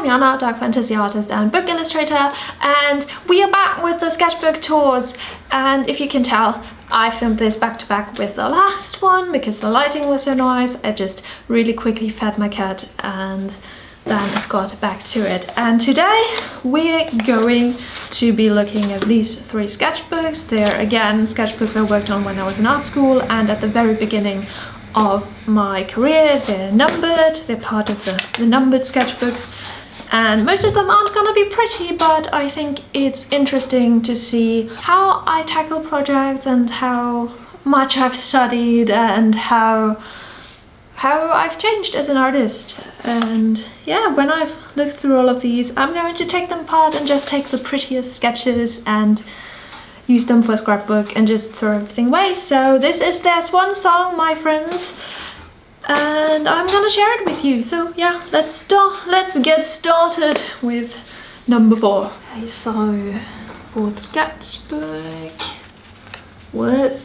Jana, dark fantasy artist and book illustrator, and we are back with the sketchbook tours. And if you can tell, I filmed this back to back with the last one because the lighting was so nice. I just really quickly fed my cat and then got back to it. And today we're going to be looking at these three sketchbooks. They're again sketchbooks I worked on when I was in art school and at the very beginning of my career. They're numbered, they're part of the numbered sketchbooks, and most of them aren't gonna be pretty, but I think it's interesting to see how I tackle projects and how much I've studied and how I've changed as an artist. And yeah, when I've looked through all of these, I'm going to take them apart and just take the prettiest sketches and use them for a scrapbook and just throw everything away. So this is their swan song, my friends, and I'm gonna share it with you. So yeah, let's get started with number 4. Okay, so fourth sketchbook. What?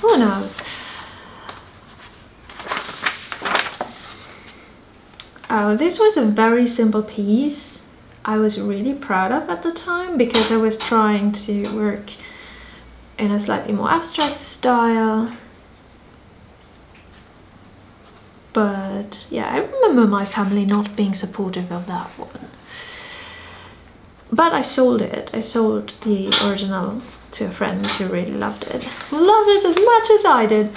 Who knows? Oh, this was a very simple piece I was really proud of at the time because I was trying to work in a slightly more abstract style. But yeah, I remember my family not being supportive of that one. But I sold it. I sold the original to a friend who really loved it. Loved it as much as I did.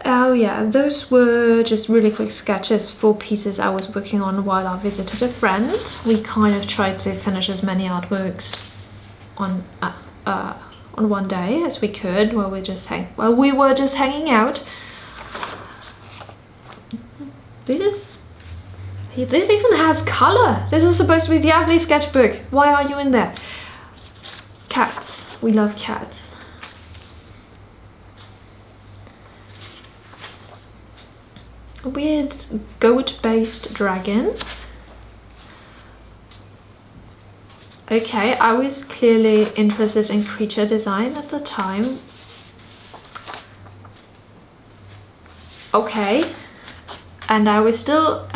Oh yeah, those were just really quick sketches for pieces I was working on while I visited a friend. We kind of tried to finish as many artworks on one day as we could while we were just hanging out. This even has color. This is supposed to be the ugly sketchbook. Why are you in there? Cats. We love cats. A weird goat-based dragon. Okay, I was clearly interested in creature design at the time. Okay, and I was still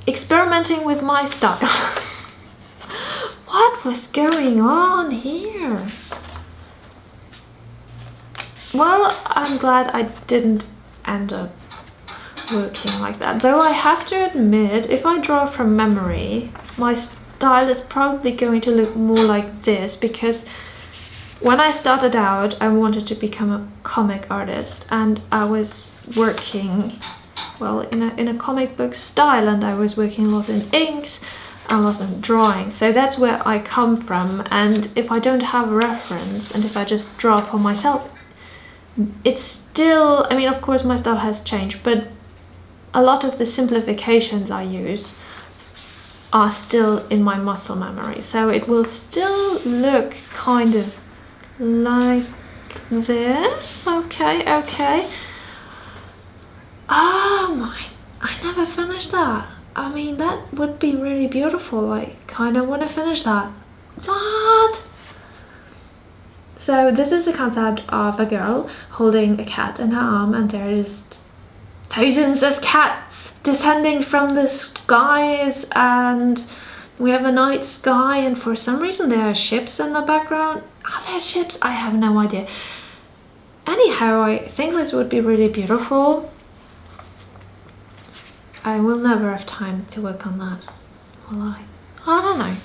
experimenting with my style. What was going on here? Well, I'm glad I didn't end up working like that, though I have to admit, if I draw from memory, my style is probably going to look more like this, because when I started out I wanted to become a comic artist and I was working, well, in a comic book style, and I was working a lot in inks and a lot in drawing, so that's where I come from. And if I don't have a reference and if I just draw for myself, it's still, I mean, of course my style has changed, but a lot of the simplifications I use are still in my muscle memory, so it will still look kind of like this. Okay. Oh my, I never finished that. I mean, that would be really beautiful. I kind of want to finish that. What? So this is a concept of a girl holding a cat in her arm, and there is thousands of cats descending from the skies, and we have a night sky, and for some reason there are ships in the background. Are there ships? I have no idea. Anyhow, I think this would be really beautiful. I will never have time to work on that, will I? I don't know.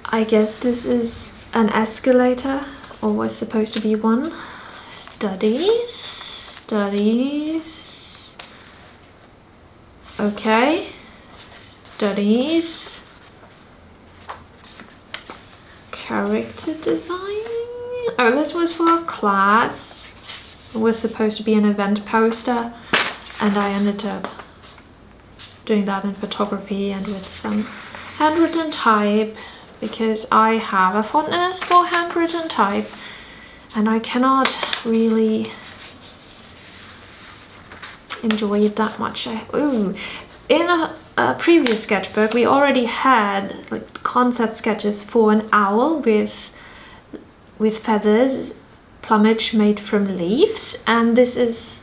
I guess this is an escalator, or was supposed to be one. Studies. Okay. Studies. Character design. Oh, this was for a class. It was supposed to be an event poster, and I ended up doing that in photography and with some handwritten type, because I have a fondness for handwritten type and I cannot really enjoy it that much. In a previous sketchbook we already had like concept sketches for an owl with feathers, plumage made from leaves, and this is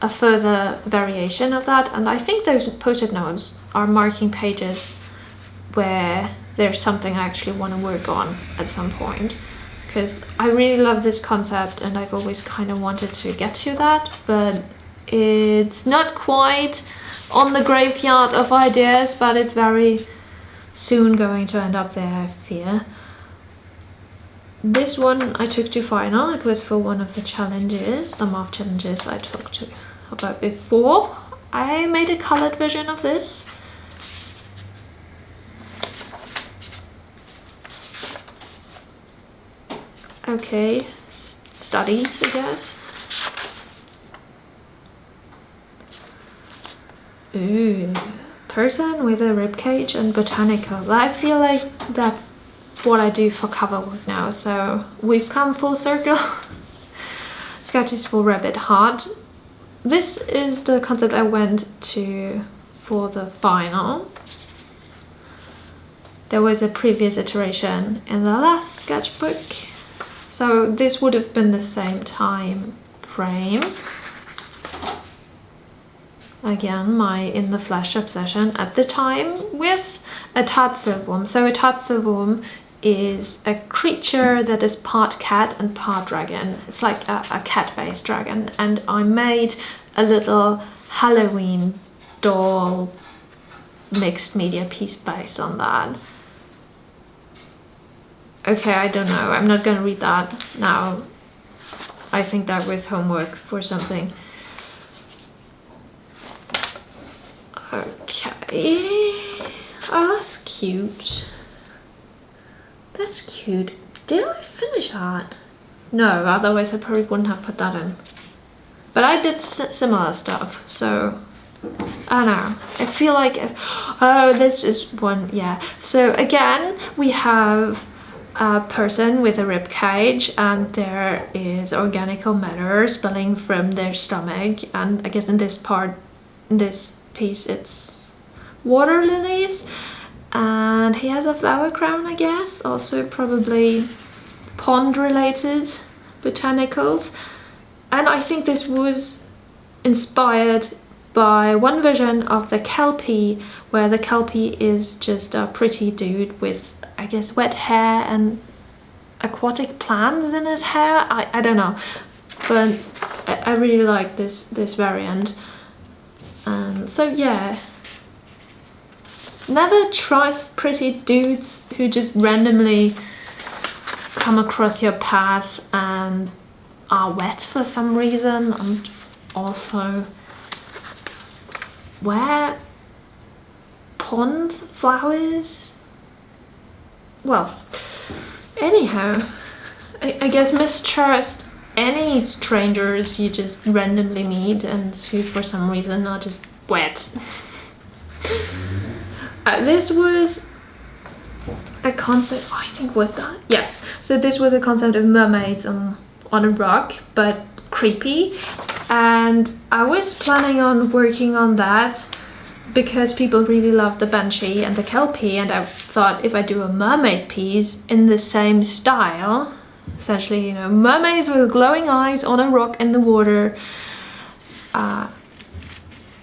a further variation of that, and I think those post-it notes are marking pages where there's something I actually want to work on at some point, because I really love this concept and I've always kind of wanted to get to that, but it's not quite on the graveyard of ideas, but it's very soon going to end up there, I fear. This one I took to final. It was for one of the challenges, the math challenges I talked to about before. I made a colored version of this. Okay, studies, I guess. Ooh, person with a ribcage and botanicals. I feel like that's what I do for cover work now, so we've come full circle. Sketches for Rabbit Heart. This is the concept I went to for the final. There was a previous iteration in the last sketchbook, so this would have been the same time frame. Again, my in the flesh obsession at the time with a Tatzelwurm. So a Tatzelwurm is a creature that is part cat and part dragon. It's like a cat-based dragon, and I made a little Halloween doll mixed media piece based on that. Okay, I don't know. I'm not gonna read that now. I think that was homework for something. Okay. Oh, that's cute. That's cute. Did I finish that? No, otherwise I probably wouldn't have put that in. But I did similar stuff, so I don't know. I feel like, oh, this is one, yeah. So again, we have a person with a rib cage, and there is organical matter spilling from their stomach, and I guess in this part, in this piece, it's water lilies, and he has a flower crown, I guess, also probably pond related botanicals. And I think this was inspired by one version of the Kelpie, where the Kelpie is just a pretty dude with, I guess, wet hair and aquatic plants in his hair. I don't know, but I really like this variant. And so yeah, never trust pretty dudes who just randomly come across your path and are wet for some reason. And also wear pond flowers. Well, anyhow, I guess mistrust any strangers you just randomly meet and who for some reason are just wet. This was a concept, I think, was that? Yes. So this was a concept of mermaids on a rock, but creepy. And I was planning on working on that because people really love the Banshee and the Kelpie, and I thought if I do a mermaid piece in the same style, essentially, you know, mermaids with glowing eyes on a rock in the water,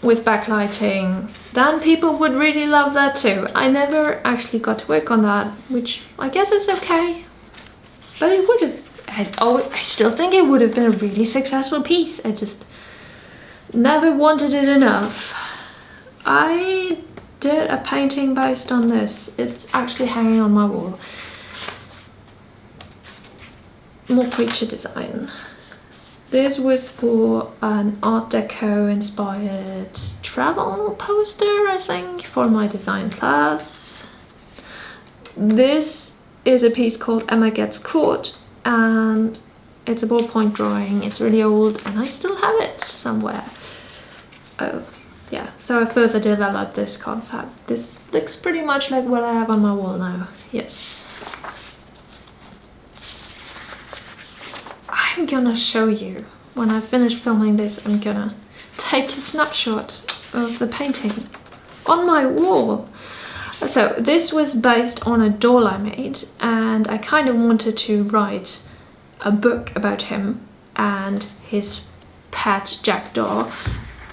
with backlighting, then people would really love that too. I never actually got to work on that, which I guess is okay, but it would have, I still think it would have been a really successful piece. I just never wanted it enough. I did a painting based on this. It's actually hanging on my wall. More creature design. This was for an Art Deco inspired travel poster, I think, for my design class. This is a piece called Emma Gets Caught, and it's a ballpoint drawing. It's really old and I still have it somewhere. Oh yeah, so I further developed this concept. This looks pretty much like what I have on my wall now. Yes. I'm gonna show you, when I finish filming this, I'm gonna take a snapshot of the painting on my wall. So this was based on a doll I made, and I kind of wanted to write a book about him and his pet jackdaw,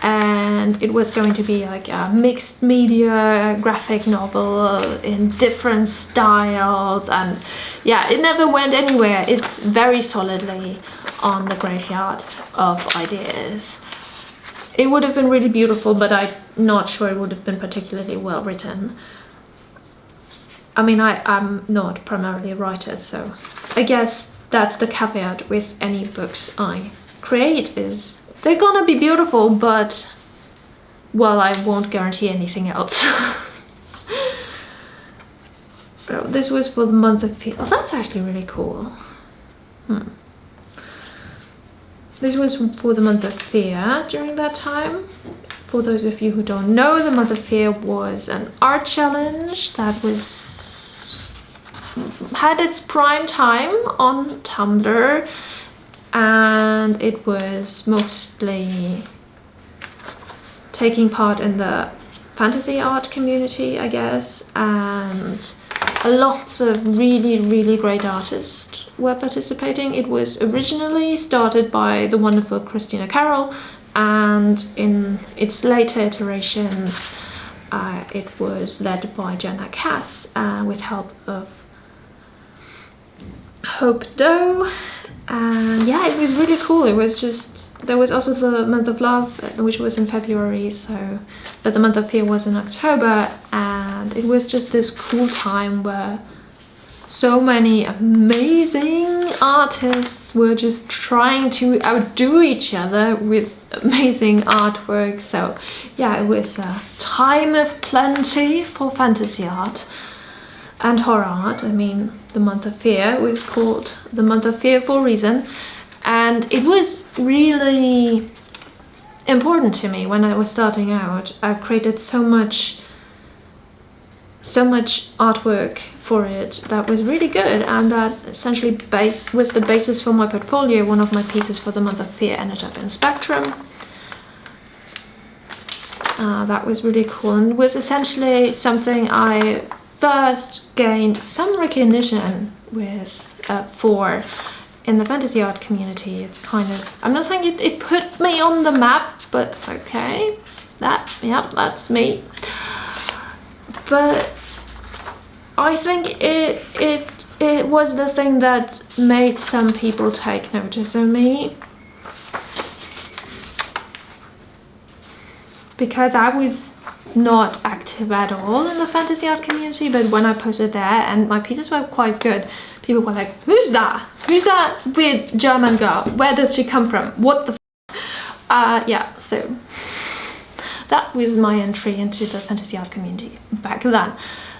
and it was going to be like a mixed media graphic novel in different styles, and yeah, it never went anywhere. It's very solidly on the graveyard of ideas. It would have been really beautiful, but I'm not sure it would have been particularly well written. I mean, I'm not primarily a writer, so I guess that's the caveat with any books I create, is they're gonna be beautiful, but, well, I won't guarantee anything else. Oh, this was for the month of Fear. Oh, that's actually really cool. This was for the month of Fear during that time. For those of you who don't know, the month of Fear was an art challenge that had its prime time on Tumblr, and it was mostly taking part in the fantasy art community, I guess, and lots of really great artists were participating. It was originally started by the wonderful Christina Carroll, and in its later iterations it was led by Jenna Cass with help of Hope Doe. And yeah, it was really cool. It was just, there was also the month of Love, which was in February, so, but the month of Fear was in October, and it was just this cool time where so many amazing artists were just trying to outdo each other with amazing artwork. So yeah, it was a time of plenty for fantasy art and horror art. I mean, the month of Fear was called the month of Fear for a reason, and it was really important to me when I was starting out. I created so much artwork for it that was really good, and that essentially was the basis for my portfolio. One of my pieces for the month of Fear ended up in Spectrum. That was really cool, and it was essentially something I first gained some recognition with for in the fantasy art community. It's kind of, I'm not saying it put me on the map, but okay, that's me. But I think it was the thing that made some people take notice of me, because I was not active at all in the fantasy art community, but when I posted there and my pieces were quite good, people were like, who's that weird German girl, where does she come from, what the yeah, so that was my entry into the fantasy art community back then.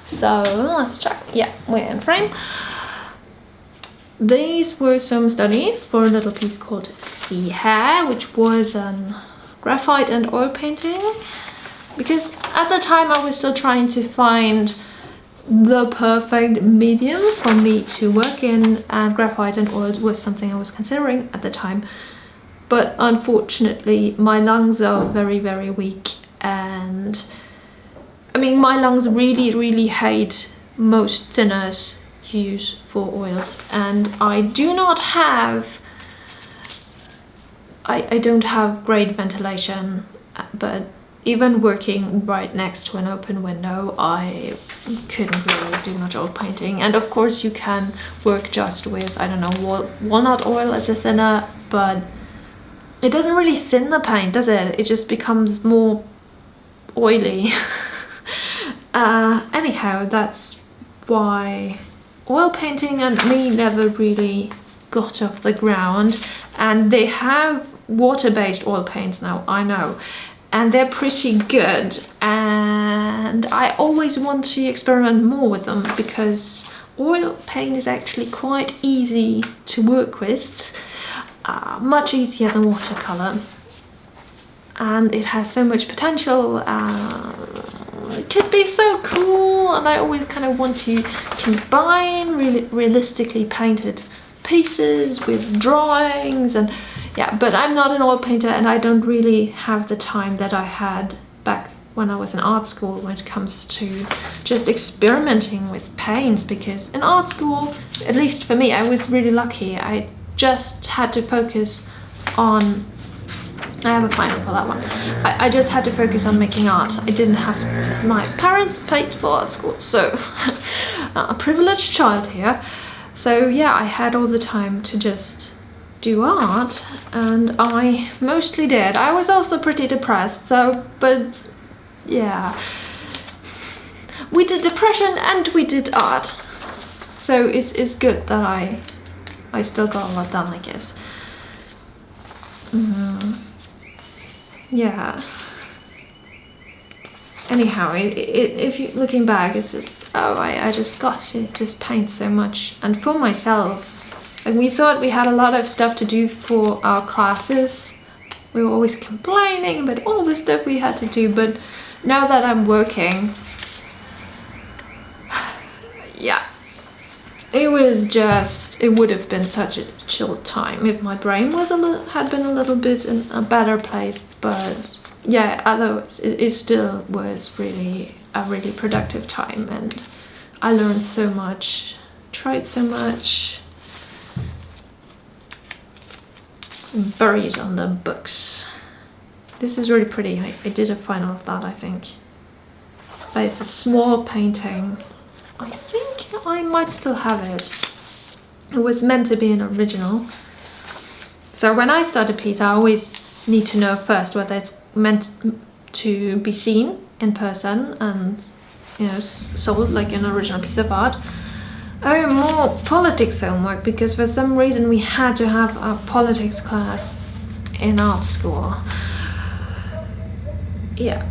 So let's check. Yeah, we're in frame. These were some studies for a little piece called Heythere, which was an graphite and oil painting, because at the time I was still trying to find the perfect medium for me to work in, and graphite and oils was something I was considering at the time. But unfortunately my lungs are very weak, and I mean, my lungs really hate most thinners used for oils, and I don't have great ventilation, but even working right next to an open window, I couldn't really do much oil painting. And of course you can work just with, I don't know, walnut oil as a thinner, but it doesn't really thin the paint, does it? It just becomes more oily. Anyhow, that's why oil painting and me never really got off the ground. And they have water-based oil paints now, I know, and they're pretty good, and I always want to experiment more with them, because oil paint is actually quite easy to work with, much easier than watercolor, and it has so much potential. It could be so cool, and I always kind of want to combine really realistically painted pieces with drawings, and yeah, but I'm not an oil painter, and I don't really have the time that I had back when I was in art school when it comes to just experimenting with paints, because in art school, at least for me, I was really lucky. I just had to focus on I have a final for that one. I just had to focus on making art. I didn't have, my parents paid for art school, so a privileged child here. So yeah, I had all the time to just do art, and I mostly did. I was also pretty depressed, so, but yeah. We did depression and we did art. So it's good that I still got a lot done, I guess. Yeah. Anyhow, if you looking back, it's just, oh, I just got to just paint so much, and for myself. And we thought we had a lot of stuff to do for our classes. We were always complaining about all the stuff we had to do, but now that I'm working, yeah, it was just, it would have been such a chill time if my brain was had been a little bit in a better place. But yeah, otherwise it still was really a really productive time, and I learned so much, tried so much, buried on the books. This is really pretty. I did a final of that, I think. But it's a small painting. I think I might still have it. It was meant to be an original. So when I start a piece, I always need to know first whether it's meant to be seen in person and, you know, sold like an original piece of art. Oh, more politics homework, because for some reason we had to have a politics class in art school. Yeah.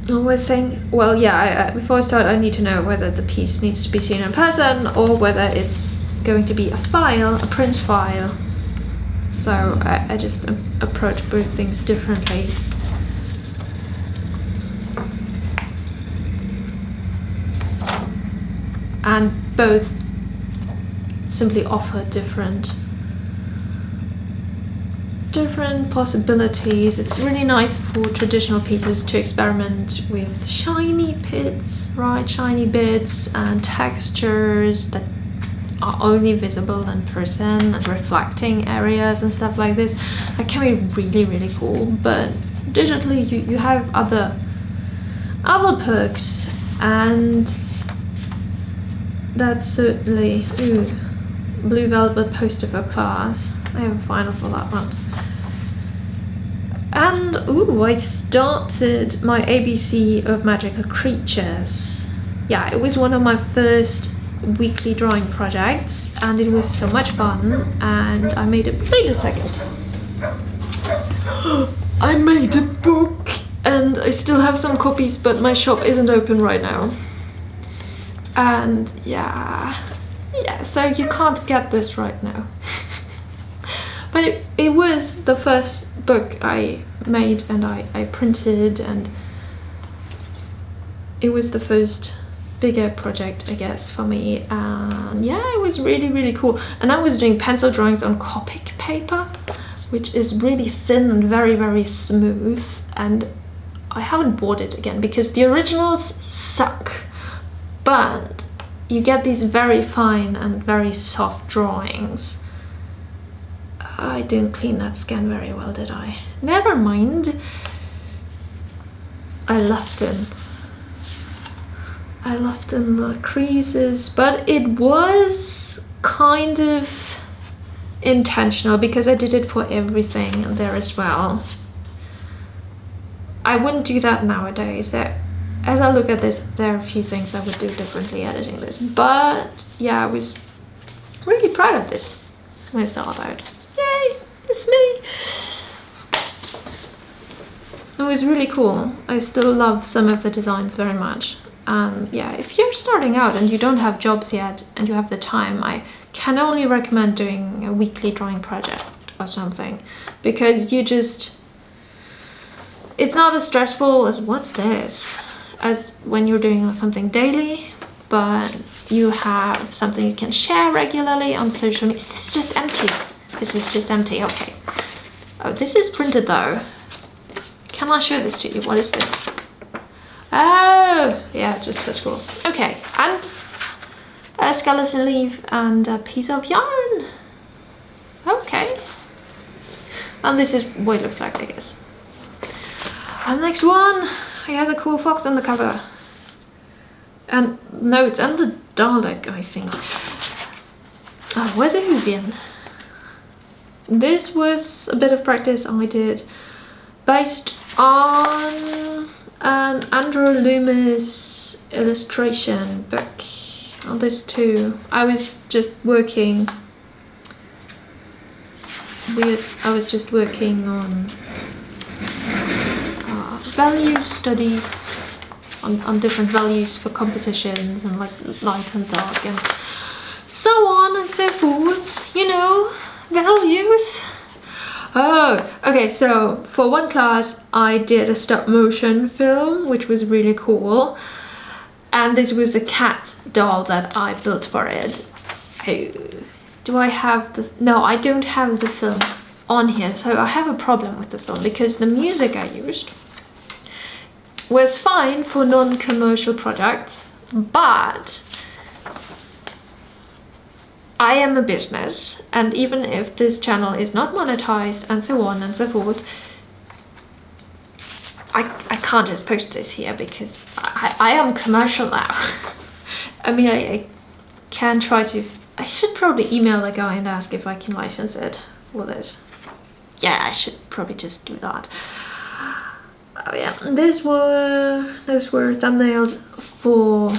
I was saying, well, yeah, before I start, I need to know whether the piece needs to be seen in person or whether it's going to be a file, a print file. So I just approach both things differently. And both simply offer different possibilities. It's really nice for traditional pieces to experiment with shiny bits, right? Shiny bits and textures that are only visible in person, and reflecting areas and stuff like this. That can be really, really cool. But digitally, you have other perks, and that's certainly Blue Velvet poster for class. I have a final for that one. And I started my ABC of Magical Creatures. Yeah, it was one of my first weekly drawing projects, and it was so much fun, and I made it. Wait a second. I made a book, and I still have some copies, but my shop isn't open right now. And yeah, so you can't get this right now. But it was the first book I made, and I printed, and it was the first bigger project, I guess, for me. And yeah, it was really, really cool. And I was doing pencil drawings on Copic paper, which is really thin and very, very smooth. And I haven't bought it again because the originals suck. But you get these very fine and very soft drawings. I didn't clean that scan very well, did I? Never mind. I left in the creases, but it was kind of intentional because I did it for everything there as well. I wouldn't do that nowadays. As I look at this, there are a few things I would do differently editing this. But yeah, I was really proud of this when I saw it out. Yay, it's me! It was really cool. I still love some of the designs very much. And yeah, if you're starting out and you don't have jobs yet and you have the time, I can only recommend doing a weekly drawing project or something, because it's not as stressful as what's this, as when you're doing something daily, but you have something you can share regularly on social media. Is this just empty? This is just empty, okay. Oh, this is printed though. Can I show this to you? What is this? Oh, yeah, just that's cool. Okay, and a skeleton leaf and a piece of yarn. Okay. And this is what it looks like, I guess. And next one, he has a cool fox on the cover. And notes and the Dalek, I think. Oh, where's the Whovian? This was a bit of practice I did based on an Andrew Loomis illustration book. On this too. I was just working on value studies on different values for compositions and like light and dark and so on and so forth, you know, values. Oh, okay, so for one class I did a stop motion film, which was really cool. And this was a cat doll that I built for it. Oh, do I have the... No, I don't have the film on here, so I have a problem with the film because the music I used was fine for non-commercial products, but I am a business, and even if this channel is not monetized and so on and so forth, I can't just post this here because I am commercial now. I mean, I can try to... I should probably email the guy and ask if I can license it for this. Yeah, I should probably just do that. Oh yeah, those were thumbnails for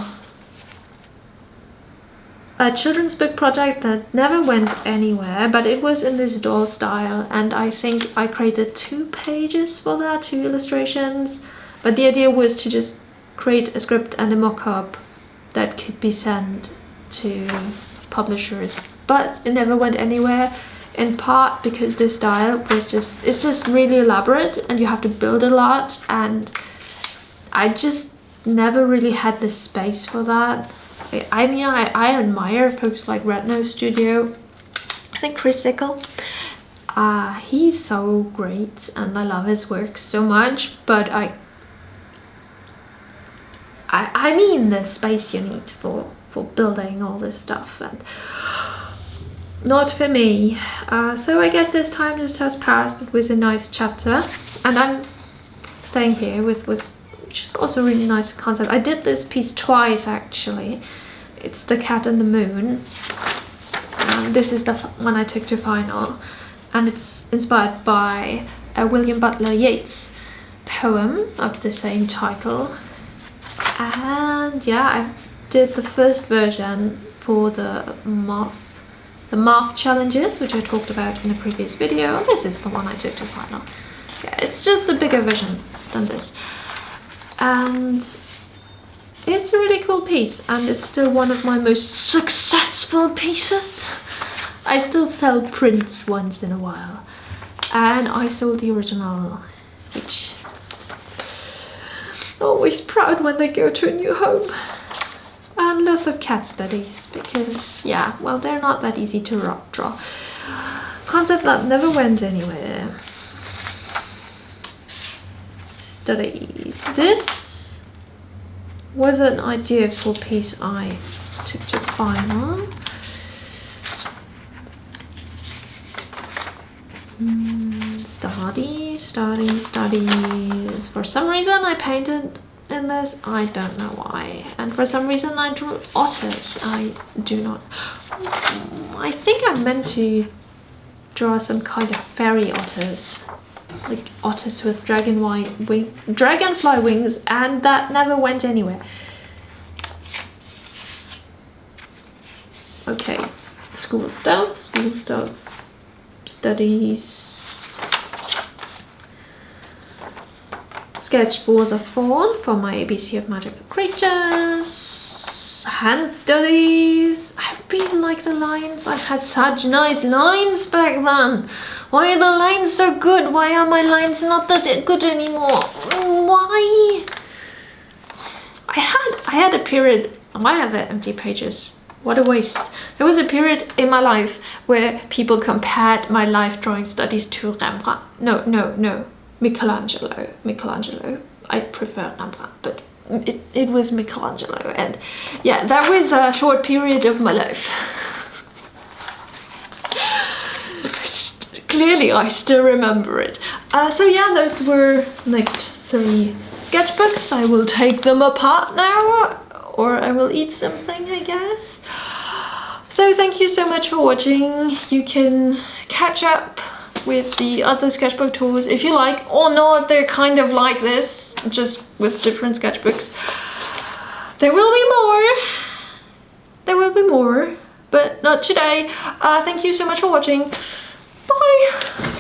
a children's book project that never went anywhere, but it was in this doll style, and I think I created 2 pages for that, 2 illustrations. But the idea was to just create a script and a mock-up that could be sent to publishers, but it never went anywhere, in part because this style was it's just really elaborate and you have to build a lot, and I just never really had the space for that. I mean, I admire folks like Red Nose Studio. I think Chris Sickle, he's so great and I love his work so much, but I mean the space you need for building all this stuff, and not for me. So I guess this time just has passed. It was a nice chapter, and I'm staying here with which is also a really nice concept. I did this piece twice actually. It's The Cat and the Moon. This is the one I took to final, and it's inspired by a William Butler Yeats poem of the same title. And yeah, I did the first version for the math challenges, which I talked about in the previous video. This is the one I took to final. Yeah, it's just a bigger version than this, and it's a really cool piece, and it's still one of my most successful pieces. I still sell prints once in a while, and I sold the original, which I'm always proud when they go to a new home. And lots of cat studies, because yeah, well, they're not that easy to draw. Concept that never went anywhere. Studies. This was an idea for a piece I took to final. Studies. For some reason I painted in this, I don't know why, and for some reason I drew otters. I do not... I think I meant to draw some kind of fairy otters, like otters with dragonfly wings, and that never went anywhere. Okay, school stuff, studies. Sketch for the fawn for my ABC of Magical Creatures. Hand studies. I really like the lines. I had such nice lines back then. Why are the lines so good? Why are my lines not that good anymore? Why? I had a period. Why are there empty pages? What a waste. There was a period in my life where people compared my life drawing studies to Rembrandt. No. Michelangelo. I prefer Rembrandt, but it was Michelangelo, and yeah, that was a short period of my life. clearly I still remember it. So yeah, those were next 3 sketchbooks. I will take them apart now, or I will eat something, I guess. So thank you so much for watching. You can catch up with the other sketchbook tours if you like, or not. They're kind of like this, just with different sketchbooks. There will be more. There will be more, but not today. Thank you so much for watching. Bye!